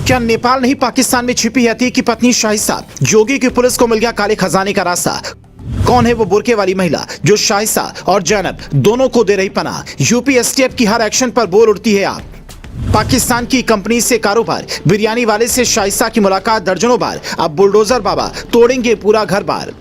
क्या नेपाल नहीं पाकिस्तान में छिपी है अतीक की पत्नी शाइसा? योगी की पुलिस को मिल गया काले खजाने का रास्ता। कौन है वो बुर्के वाली महिला जो शाइसा और जैनब दोनों को दे रही पनाह? यूपी एसटीएफ की हर एक्शन पर बोल उठती है आप। पाकिस्तान की कंपनी से कारोबार, बिरयानी वाले से शाइसा की मुलाकात दर्जनों बार, अब बुलडोजर बाबा तोड़ेंगे पूरा घर बार।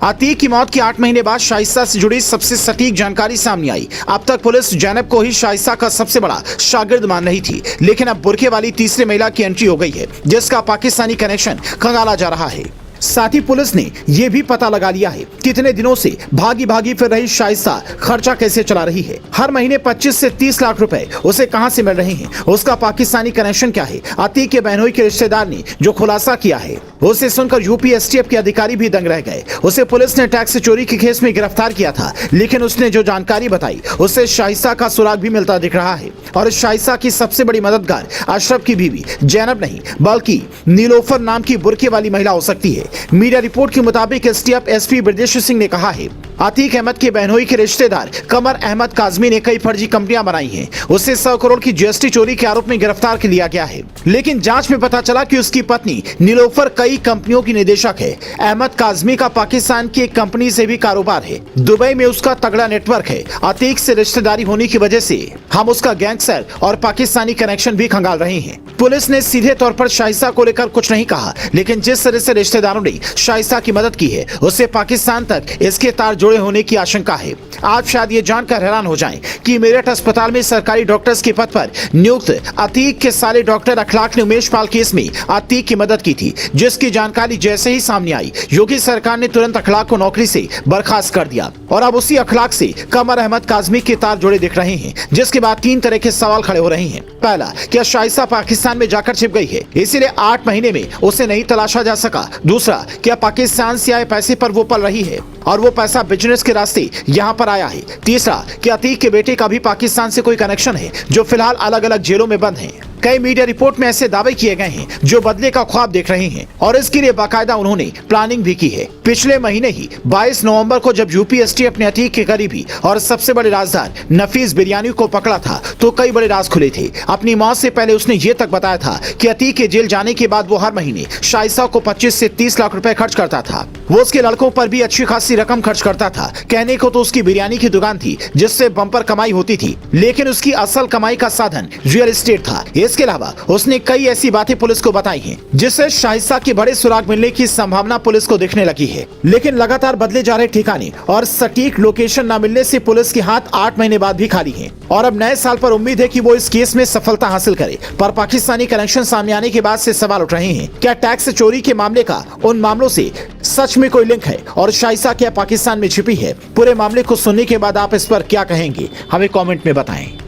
अतीक की मौत के 8 महीने बाद शाइसा से जुड़ी सबसे सटीक जानकारी सामने आई। अब तक पुलिस जैनब को ही शाइसा का सबसे बड़ा शागिर्द मान रही थी, लेकिन अब बुर्के वाली तीसरी महिला की एंट्री हो गई है जिसका पाकिस्तानी कनेक्शन खंगाला जा रहा है। साथ ही पुलिस ने यह भी पता लगा लिया है कितने दिनों से भागी भागी फिर रही शाइसा खर्चा कैसे चला रही है। हर महीने 25 से 30 लाख रुपए उसे कहां से मिल रहे हैं, उसका पाकिस्तानी कनेक्शन क्या है। अतीक के बहनोई के रिश्तेदार ने जो खुलासा किया है उसे सुनकर यूपी एसटीएफ के अधिकारी भी दंग रह गए। उसे पुलिस ने टैक्स चोरी के केस में गिरफ्तार किया था, लेकिन उसने जो जानकारी बताई उससे शाइसा का सुराग भी मिलता दिख रहा है। और शाइसा की सबसे बड़ी मददगार अशरफ की बीवी जैनब नहीं बल्कि नीलोफर नाम की बुर्के वाली महिला हो सकती है। मीडिया रिपोर्ट के मुताबिक एसटीएफ एसपी ब्रजेश सिंह ने कहा है अतीक अहमद के बहनोई के रिश्तेदार कमर अहमद काजमी ने कई फर्जी कंपनियां बनाई हैं। उसे 100 करोड़ की जीएसटी चोरी के आरोप में गिरफ्तार कर लिया गया है, लेकिन जांच में पता चला कि उसकी पत्नी नीलोफर कई कंपनियों की निदेशक है। अहमद काजमी का पाकिस्तान की एक कंपनी से भी कारोबार है, दुबई में उसका तगड़ा नेटवर्क है। अतीक से रिश्तेदारी होने की वजह से हम उसका गैंगस्टर और पाकिस्तानी कनेक्शन भी खंगाल रहे हैं। पुलिस ने सीधे तौर पर शाइसा को लेकर कुछ नहीं कहा, लेकिन जिस तरह से रिश्तेदारों ने शाइसा की मदद की है उससे पाकिस्तान तक इसके तार जुड़े होने की आशंका है। आप शायद ये जानकर हैरान हो जाएं कि मेरठ अस्पताल में सरकारी डॉक्टर्स के पद पर नियुक्त अतीक के साले डॉक्टर अखलाक ने उमेश पाल केस में अतीक की मदद की थी, जिसकी जानकारी जैसे ही सामने आई योगी सरकार ने तुरंत अखलाक को नौकरी से बर्खास्त कर दिया। और अब उसी अखलाक से कमर अहमद काजमी के तार जुड़े दिख रहे हैं, जिसके बाद 3 तरह के सवाल खड़े हो रहे हैं। पहला, क्या शाइसा पाकिस्तान में जाकर छिप गई है, इसीलिए 8 महीने में उसे नहीं तलाशा जा सका? दूसरा, क्या पाकिस्तान से आए पैसे पर वो पल रही है और वो पैसा बिजनेस के रास्ते यहाँ पर आया है? तीसरा, क्या अतीक के बेटे का भी पाकिस्तान से कोई कनेक्शन है जो फिलहाल अलग अलग जेलों में बंद हैं? कई मीडिया रिपोर्ट में ऐसे दावे किए गए हैं जो बदले का ख्वाब देख रहे हैं और इसके लिए बाकायदा उन्होंने प्लानिंग भी की है। पिछले महीने ही 22 नवंबर को जब यूपी एसटीएफ ने अतीक के करीबी और सबसे बड़े राजदार नफीस बिरयानी को पकड़ा था तो कई बड़े राज खुले थे। अपनी मौत से पहले उसने ये तक बताया था कि अतीक के जेल जाने के बाद वो हर महीने शाइसा को 25 से 30 लाख रुपए खर्च करता था। वो उसके लड़कों पर भी अच्छी खासी रकम खर्च करता था। कहने को तो उसकी बिरयानी की दुकान थी जिससे बम्पर कमाई होती थी, लेकिन उसकी असल कमाई का साधन रियल एस्टेट था। इसके अलावा उसने कई ऐसी बातें पुलिस को बताई हैं जिससे शाइसा के बड़े सुराग मिलने की संभावना पुलिस को दिखने लगी है। लेकिन लगातार बदले जा रहे ठिकाने और सटीक लोकेशन न मिलने से पुलिस के हाथ 8 महीने बाद भी खाली हैं और अब नए साल पर उम्मीद है कि वो इस केस में सफलता हासिल करे। पर पाकिस्तानी कनेक्शन सामने आने के बाद से सवाल उठ रहे हैं, क्या टैक्स चोरी के मामले का उन मामलों से सच में कोई लिंक है और शाइसा क्या पाकिस्तान में छिपी है? पूरे मामले को सुनने के बाद आप इस पर क्या कहेंगे, हमें कमेंट में बताएं।